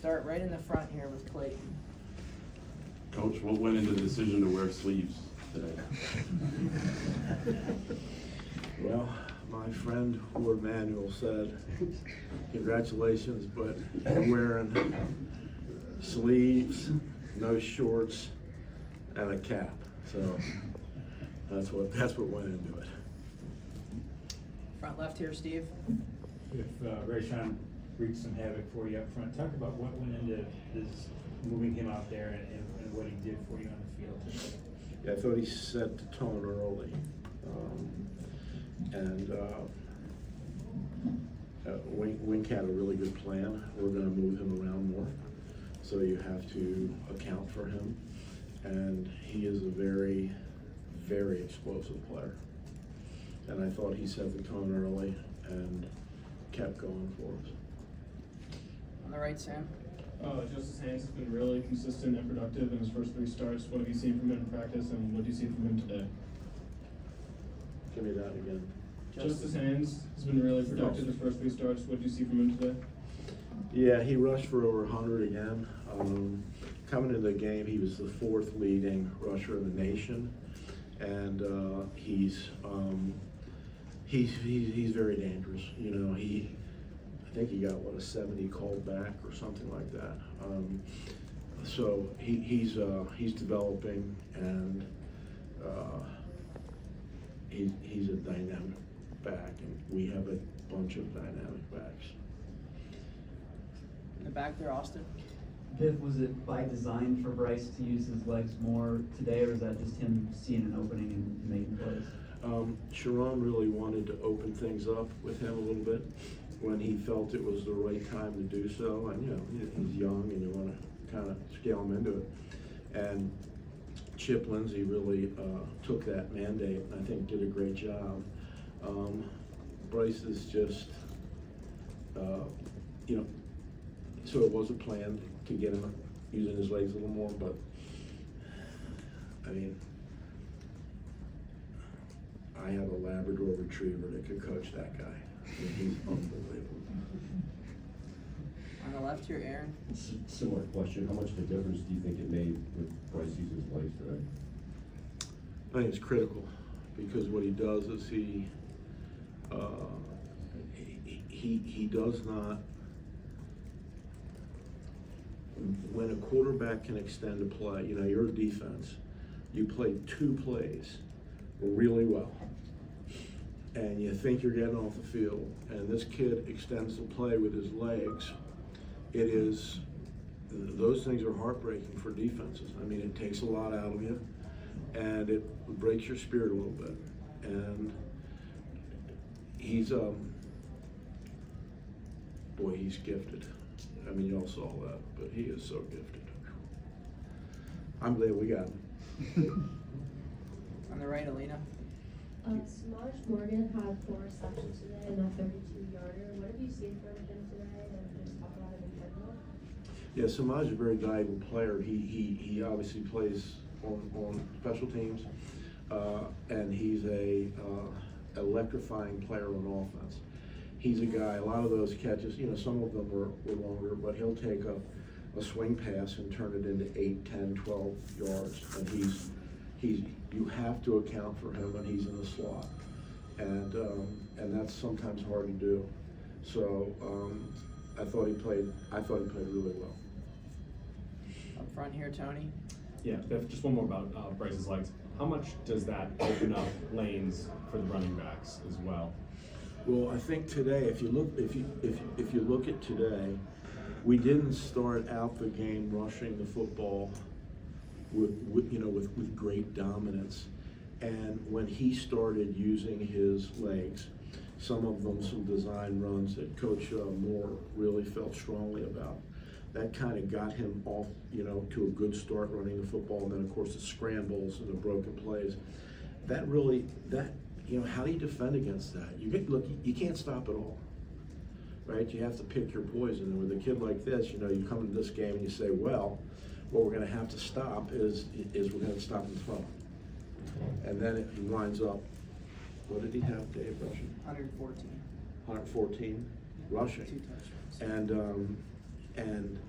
start right in the front here with Clayton. Coach, what went into the decision to wear sleeves today? Well, my friend Ward Manuel said, congratulations, but you're wearing sleeves, no shorts, and a cap. So that's what went into it. Front left here, Steve. If Rayshawn wreaked some havoc for you up front, talk about what went into this, moving him out there and what he did for you on the field today. Yeah, I thought he set the tone early. Wink had a really good plan. We're going to move him around more, so you have to account for him. And he is a very, very explosive player. And I thought he set the tone early and kept going for us. On the right, Sam. Justice Haynes has been really consistent and productive in his first 3 starts. What have you seen from him in practice, and what do you see from him today? Give me that again. Justice Haynes has been really productive his first 3 starts. What do you see from him today? Yeah, he rushed for over 100 again. Coming into the game, he was the 4th leading rusher in the nation, and he's very dangerous. You know, I think he got a 70 called back or something like that. So he's developing, and he's a dynamic back, and we have a bunch of dynamic backs. In the back there, Austin. Biff, was it by design for Bryce to use his legs more today, or is that just him seeing an opening and making plays? Sherrone really wanted to open things up with him a little bit when he felt it was the right time to do so. And, you know, he's young and you want to kind of scale him into it. And Chip Lindsey really took that mandate and I think did a great job. Bryce is just, you know, so it was a plan to get him using his legs a little more, but I mean, I have a Labrador Retriever that could coach that guy. I mean, he's unbelievable. On the left here, Aaron. Similar question, how much of a difference do you think it made with Bryce using his legs today? I think it's critical because what he does is he does not, when a quarterback can extend a play, you know, you're a defense, you play 2 plays really well, and you think you're getting off the field, and this kid extends the play with his legs. It is, those things are heartbreaking for defenses. I mean, it takes a lot out of you, and it breaks your spirit a little bit. And he's, boy, he's gifted. I mean, y'all saw that, but he is so gifted. I'm glad we got him. On the right, Alina. Samaj Morgan had 4 receptions today and a 32-yarder. What have you seen from him today, and just talk about him in general? Yeah, Samaj is a very valuable player. He obviously plays on special teams, and he's a electrifying player on offense. He's a guy, a lot of those catches, you know, some of them were longer, but he'll take a swing pass and turn it into 8, 10, 12 yards. And you have to account for him when he's in the slot. And that's sometimes hard to do. So I thought he played really well. Up front here, Tony. Yeah, Biff, just one more about Bryce's legs. How much does that open up lanes for the running backs as well? Well, I think today, if you look at today, we didn't start out the game rushing the football with great dominance. And when he started using his legs, some of them some design runs that Coach Moore really felt strongly about, that kind of got him off, you know, to a good start running the football. And then of course the scrambles and the broken plays. You know, how do you defend against that? You can't stop it all, right? You have to pick your poison. And with a kid like this, you know, you come into this game and you say, well, what we're going to have to stop is we're going to stop him throwing. And then he winds up, what did he have, Dave, rushing? 114. 114 rushing. 2 touchdowns. And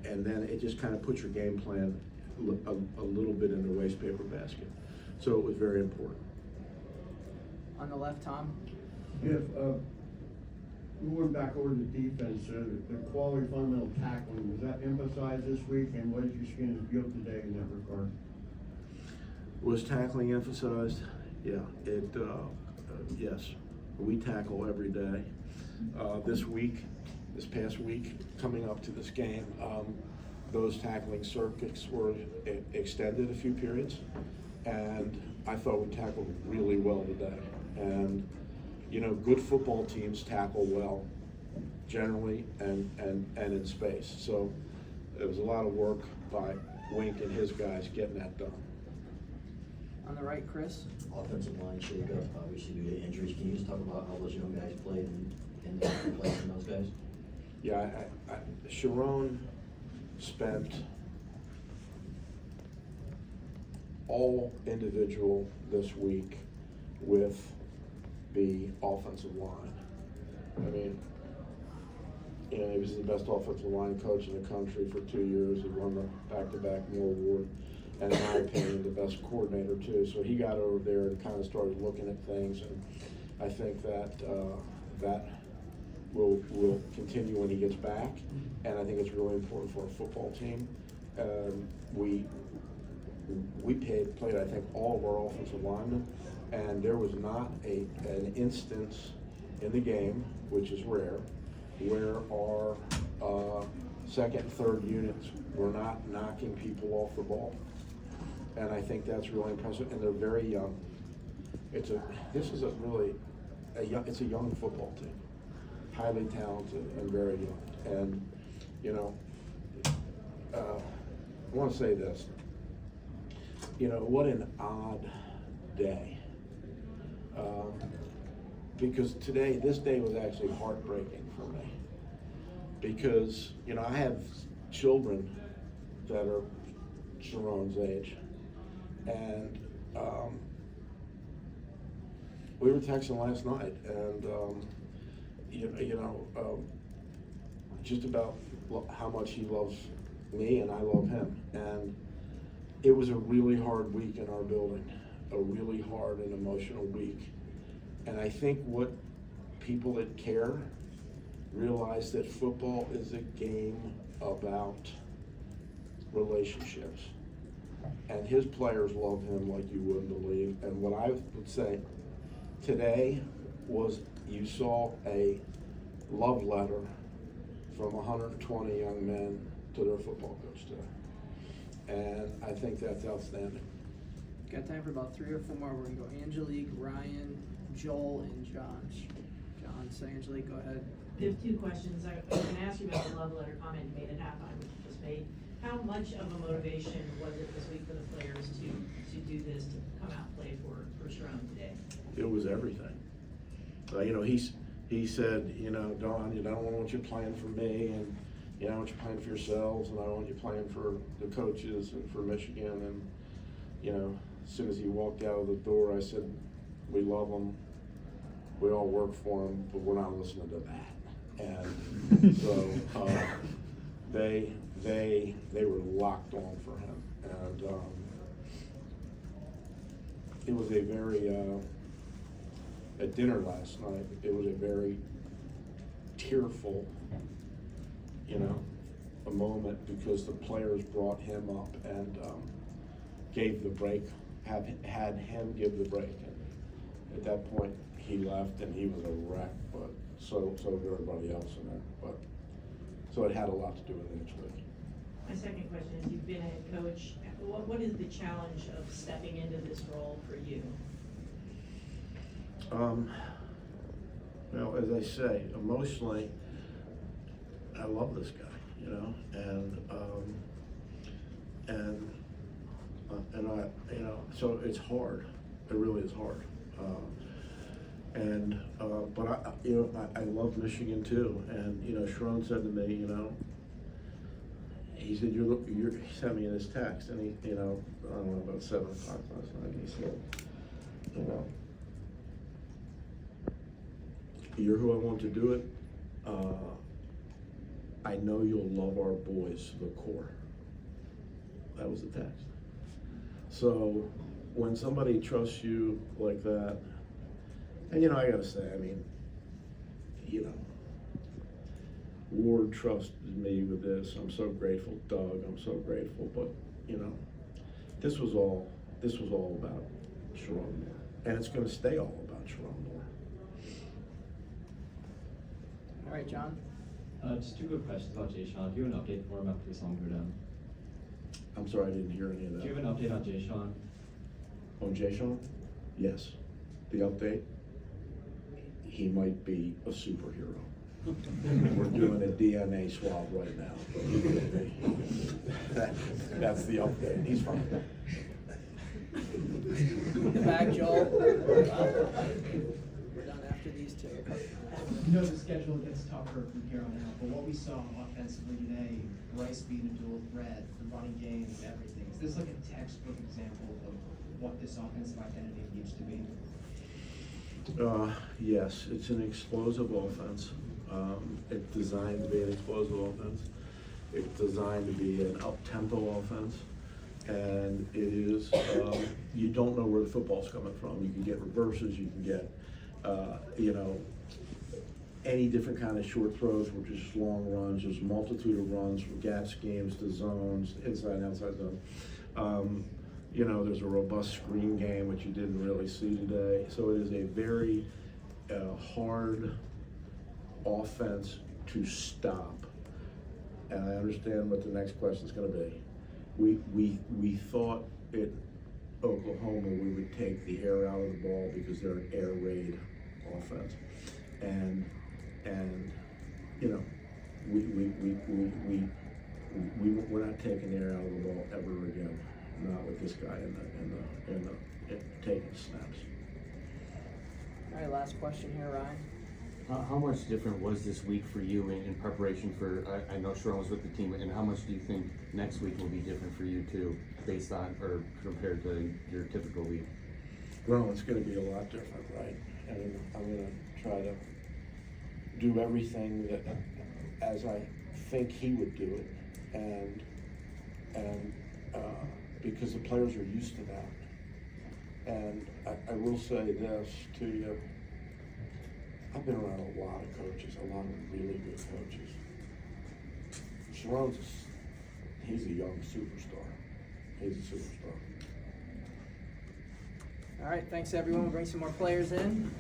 and then it just kind of puts your game plan a little bit in the waste paper basket. So it was very important. On the left, Tom. Biff, moving back over to defense, the quality fundamental tackling, was that emphasized this week, and what did you see in the field today in that regard? Was tackling emphasized? Yeah, yes. We tackle every day. This past week, coming up to this game, those tackling circuits were extended a few periods, and I thought we tackled really well today. And you know, good football teams tackle well, generally, and in space. So it was a lot of work by Wink and his guys getting that done. On the right, Chris. Offensive line shakeup, obviously due to injuries. Can you just talk about how those young guys played and replacing those guys? Yeah, Sherrone spent all individual this week with the offensive line. I mean, you know, he was the best offensive line coach in the country for 2 years. He won the back-to-back Moore Award, and in my opinion, the best coordinator too. So he got over there and kind of started looking at things, and I think that that will continue when he gets back. And I think it's really important for a football team. We played, I think, all of our offensive linemen, and there was not an instance in the game, which is rare, where our second and third units were not knocking people off the ball. And I think that's really impressive, and they're very young. It's a young football team, highly talented and very young. And you know, I want to say this. You know, what an odd day. Because this day was actually heartbreaking for me. Because, you know, I have children that are Sherrone's age. And we were texting last night, and just about how much he loves me and I love him. And it was a really hard week in our building, a really hard and emotional week. And I think what people that care realize that football is a game about relationships. And his players love him like you wouldn't believe. And what I would say today was you saw a love letter from 120 young men to their football coach today. And I think that's outstanding. Got time for about 3 or 4 more. We're gonna go Angelique, Ryan, Joel, and John. John, so Angelique, go ahead. I have 2 questions. I was gonna ask you about the love letter comment you made at halftime, which you just made. How much of a motivation was it this week for the players to do this, to come out and play for Sherrone today? It was everything. You know, he said, you know, Don, you know, I don't want you playing for me, and you know, I want you playing for yourselves, and I want you playing for the coaches and for Michigan. And you know, as soon as he walked out of the door, I said, we love them, we all work for them, but we're not listening to that. And so they were locked on for him, and it was a very at dinner last night, it was a very tearful, you know, a moment, because the players brought him up and gave the break, had him give the break. And at that point, he left, and he was a wreck, but so did everybody else in there. But so it had a lot to do with it next week. My second question is, you've been a head coach. What is the challenge of stepping into this role for you? Well, as I say, emotionally, I love this guy, you know, and I, you know, so it's hard. It really is hard. But you know, I love Michigan too. And you know, Sherrone said to me, you know, he said, he sent me in his text, and he, you know, I don't know, about 7 o'clock last night, and he said, you know, you're who I want to do it. I know you'll love our boys to the core. That was the text. So when somebody trusts you like that, and you know, I gotta say, I mean, you know, Ward trusted me with this. I'm so grateful, Doug. I'm so grateful. But you know, this was all about Sherrone Moore, and it's going to stay all about Sherrone Moore. All right, John. Just two quick questions about Jay Sean. Do you have an update for him after we saw him go down? I'm sorry, I didn't hear any of that. Do you have an update on Jay Sean? On Jay Sean? Yes. The update? He might be a superhero. We're doing a DNA swab right now. That's the update. He's fine. The back, Joel. We're done after these two. You know the schedule gets tougher from here on out, but what we saw offensively today, Bryce being a dual threat, the running game, everything. Is this like a textbook example of what this offensive identity needs to be? Yes, it's an explosive offense. It's designed to be an explosive offense. It's designed to be an up-tempo offense. And it is, you don't know where the football's coming from. You can get reverses, you can get, you know, any different kind of short throws, or just long runs. There's a multitude of runs from gap schemes to zones, inside and outside zone. You know, there's a robust screen game, which you didn't really see today. So it is a very hard offense to stop. And I understand what the next question is going to be. We thought at Oklahoma we would take the air out of the ball because they're an air raid offense, and you know we're not taking the air out of the ball ever again. Not with this guy in the taking snaps. All right, last question here, Ryan. How much different was this week for you in preparation for, I know Sherrone was with the team, and how much do you think next week will be different for you too, based on, or compared to your typical week? Well, it's going to be a lot different, right? I mean, I'm going to try to do everything that, as I think he would do it, and because the players are used to that. And I will say this to you. I've been around a lot of coaches, a lot of really good coaches. Sherrone's, he's a young superstar. He's a superstar. All right, thanks everyone. We'll bring some more players in.